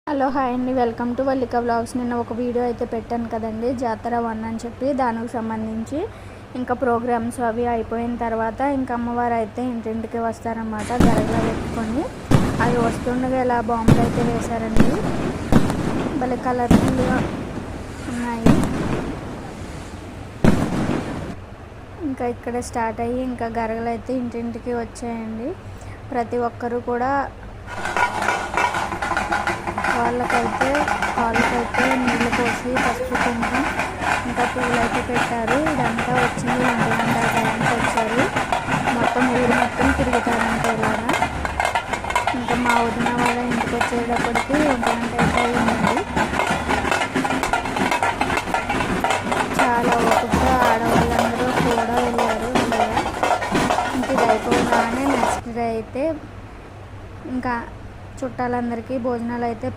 Hello hi అండి, welcome to Vallika vlogs. నిన్న ఒక వీడియో అయితే పెట్టాను కదండి, జాతర 1 అని చెప్పి. దానికి సంబంధించి ఇంకా ప్రోగ్రామ్స్ అవి అయిపోయిన తర్వాత ఇంకా అమ్మవారు అయితే ఇంటింటికి వస్తారన్నమాట, గరగలో పెట్టుకొని. అది వస్తుండగా ఇలా బాంబులు అయితే వేశారండి, భలే కలర్ఫుల్గా ఉన్నాయి. ఇంకా ఇక్కడ స్టార్ట్ అయ్యి ఇంకా గరగలు అయితే ఇంటింటికి వచ్చాయండి. ప్రతి ఒక్కరూ కూడా కాళ్ళకైతే నీళ్ళు పోసి పసుపు కుంకుమ ఇంకా పూలు అయితే పెట్టారు. ఇదంతా వచ్చింది 1 గంట టైంకి వచ్చారు. మొత్తం ఊరు మొత్తం తిరుగుతారంటే ఇలాగా. ఇంకా మా వదిన వాళ్ళ ఇంటికి వచ్చేటప్పటికి 1 గంట అయితే అయిందండి. చాలా ఓపికగా ఆడవాళ్ళందరూ కూడా వెళ్ళారు. ఇలాగా ఇంక ఇది అయిపోగానే నెక్స్ట్ డే అయితే ఇంకా చుట్టాలందరికీ భోజనాలు అయితే